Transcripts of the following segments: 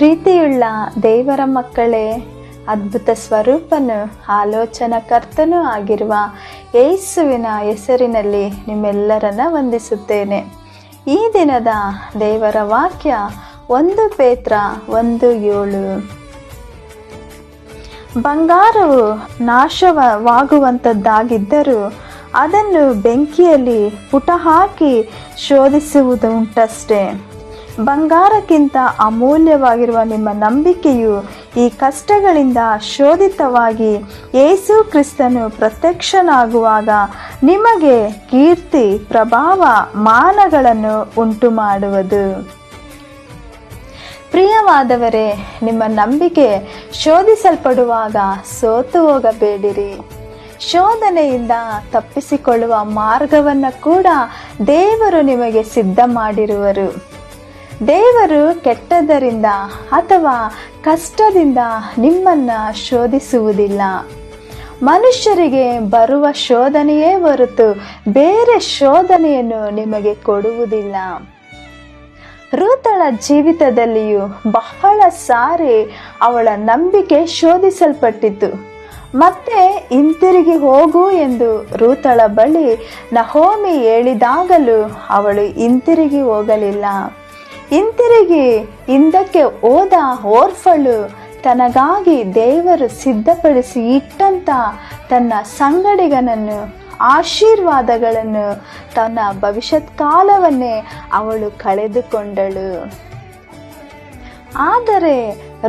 ಪ್ರೀತಿಯುಳ್ಳ ದೇವರ ಮಕ್ಕಳೇ, ಅದ್ಭುತ ಸ್ವರೂಪನು ಆಲೋಚನಾಕರ್ತನೂ ಆಗಿರುವ ಯೇಸುವಿನ ಹೆಸರಿನಲ್ಲಿ ನಿಮ್ಮೆಲ್ಲರನ್ನ ವಂದಿಸುತ್ತೇನೆ. ಈ ದಿನದ ದೇವರ ವಾಕ್ಯ 1 ಪೇತ್ರ 1:7. ಬಂಗಾರವು ನಾಶವಾಗುವಂಥದ್ದಾಗಿದ್ದರೂ ಅದನ್ನು ಬೆಂಕಿಯಲ್ಲಿ ಪುಟ ಹಾಕಿ ಶೋಧಿಸುವುದುಂಟಷ್ಟೇ. ಬಂಗಾರಕ್ಕಿಂತ ಅಮೂಲ್ಯವಾಗಿರುವ ನಿಮ್ಮ ನಂಬಿಕೆಯು ಈ ಕಷ್ಟಗಳಿಂದ ಶೋಧಿತವಾಗಿ ಯೇಸು ಕ್ರಿಸ್ತನು ಪ್ರತ್ಯಕ್ಷನಾಗುವಾಗ ನಿಮಗೆ ಕೀರ್ತಿ, ಪ್ರಭಾವ, ಮಾನಗಳನ್ನು ಉಂಟು ಮಾಡುವುದು. ಪ್ರಿಯವಾದವರೇ, ನಿಮ್ಮ ನಂಬಿಕೆ ಶೋಧಿಸಲ್ಪಡುವಾಗ ಸೋತು ಹೋಗಬೇಡಿರಿ. ಶೋಧನೆಯಿಂದ ತಪ್ಪಿಸಿಕೊಳ್ಳುವ ಮಾರ್ಗವನ್ನು ಕೂಡ ದೇವರು ನಿಮಗೆ ಸಿದ್ಧ ಮಾಡಿರುವರು. ದೇವರು ಕೆಟ್ಟದರಿಂದ ಅಥವಾ ಕಷ್ಟದಿಂದ ನಿಮ್ಮನ್ನು ಶೋಧಿಸುವುದಿಲ್ಲ. ಮನುಷ್ಯರಿಗೆ ಬರುವ ಶೋಧನೆಯೇ ಹೊರತು ಬೇರೆ ಶೋಧನೆಯನ್ನು ನಿಮಗೆ ಕೊಡುವುದಿಲ್ಲ. ರೂತಳ ಜೀವಿತದಲ್ಲಿಯೂ ಬಹಳ ಸಾರಿ ಅವಳ ನಂಬಿಕೆ ಶೋಧಿಸಲ್ಪಟ್ಟಿತು. ಮತ್ತೆ ಹಿಂತಿರುಗಿ ಹೋಗು ಎಂದು ರೂತಳ ಬಳಿ ನಹೋಮಿ ಹೇಳಿದಾಗಲೂ ಅವಳು ಹಿಂತಿರುಗಿ ಹೋಗಲಿಲ್ಲ. ಹಿಂತಿರುಗಿ ಹಿಂದಕ್ಕೆ ಹೋದ ಓರ್ಫಳು ತನಗಾಗಿ ದೇವರು ಸಿದ್ಧಪಡಿಸಿ ಇಟ್ಟಂತ ತನ್ನ ಸಂಗಡಿಗನನ್ನು, ಆಶೀರ್ವಾದಗಳನ್ನು, ತನ್ನ ಭವಿಷ್ಯತ್ ಕಾಲವನ್ನೇ ಅವಳು ಕಳೆದುಕೊಂಡಳು. ಆದರೆ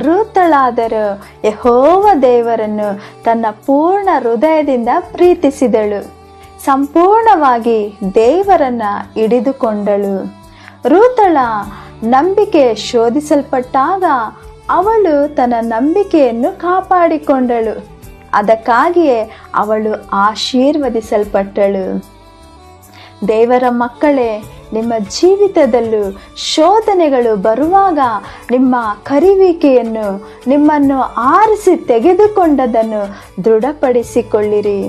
ರೂತಳಾದರೂ ಯೆಹೋವ ದೇವರನ್ನು ತನ್ನ ಪೂರ್ಣ ಹೃದಯದಿಂದ ಪ್ರೀತಿಸಿದಳು. ಸಂಪೂರ್ಣವಾಗಿ ದೇವರನ್ನ ಹಿಡಿದುಕೊಂಡಳು. ರೂತಳ ನಂಬಿಕೆ ಶೋಧಿಸಲ್ಪಟ್ಟಾಗ ಅವಳು ತನ್ನ ನಂಬಿಕೆಯನ್ನು ಕಾಪಾಡಿಕೊಂಡಳು. ಅದಕ್ಕಾಗಿಯೇ ಅವಳು ಆಶೀರ್ವದಿಸಲ್ಪಟ್ಟಳು. ದೇವರ ಮಕ್ಕಳೇ, ನಿಮ್ಮ ಜೀವಿತದಲ್ಲೂ ಶೋಧನೆಗಳು ಬರುವಾಗ ನಿಮ್ಮ ಕರೆಯುವಿಕೆಯನ್ನು, ನಿಮ್ಮನ್ನು ಆರಿಸಿ ತೆಗೆದುಕೊಂಡದನ್ನು ದೃಢಪಡಿಸಿಕೊಳ್ಳಿರಿ.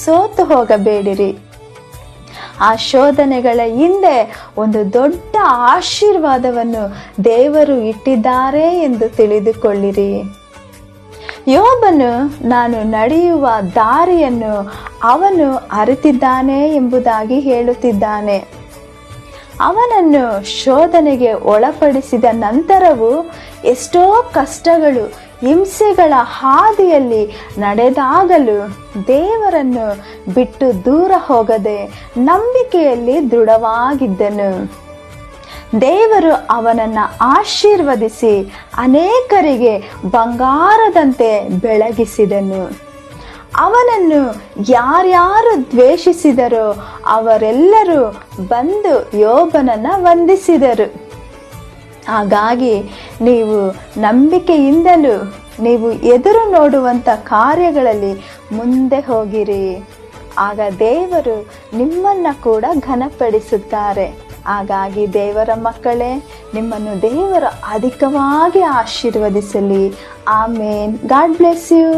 ಸೋತು ಹೋಗಬೇಡಿರಿ. ಆ ಶೋಧನೆಗಳ ಹಿಂದೆ ಒಂದು ದೊಡ್ಡ ಆಶೀರ್ವಾದವನ್ನು ದೇವರು ಇಟ್ಟಿದ್ದಾರೆ ಎಂದು ತಿಳಿದುಕೊಳ್ಳಿರಿ. ಯೋಬನು ನಾನು ನಡೆಯುವ ದಾರಿಯನ್ನು ಅವನು ಅರಿತಿದ್ದಾನೆ ಎಂಬುದಾಗಿ ಹೇಳುತ್ತಿದ್ದಾನೆ. ಅವನನ್ನು ಶೋಧನೆಗೆ ಒಳಪಡಿಸಿದ ನಂತರವೂ ಎಷ್ಟೋ ಕಷ್ಟಗಳು, ಹಿಂಸೆಗಳ ಹಾದಿಯಲ್ಲಿ ನಡೆದಾಗಲೂ ದೇವರನ್ನು ಬಿಟ್ಟು ದೂರ ಹೋಗದೆ ನಂಬಿಕೆಯಲ್ಲಿ ದೃಢವಾಗಿದ್ದನು. ದೇವರು ಅವನನ್ನು ಆಶೀರ್ವದಿಸಿ ಅನೇಕರಿಗೆ ಬಂಗಾರದಂತೆ ಬೆಳಗಿಸಿದನು. ಅವನನ್ನು ಯಾರ್ಯಾರು ದ್ವೇಷಿಸಿದರೋ ಅವರೆಲ್ಲರೂ ಬಂದು ಯೋಬನನ್ನು ವಂದಿಸಿದರು. ಹಾಗಾಗಿ ನೀವು ನಂಬಿಕೆಯಿಂದಲೂ ನೀವು ಎದುರು ನೋಡುವಂಥ ಕಾರ್ಯಗಳಲ್ಲಿ ಮುಂದೆ ಹೋಗಿರಿ. ಆಗ ದೇವರು ನಿಮ್ಮನ್ನು ಕೂಡ ಘನಪಡಿಸುತ್ತಾರೆ. ಹಾಗಾಗಿ ದೇವರ ಮಕ್ಕಳೇ, ನಿಮ್ಮನ್ನು ದೇವರು ಅಧಿಕವಾಗಿ ಆಶೀರ್ವದಿಸಲಿ. ಆಮೇನ್. God bless you.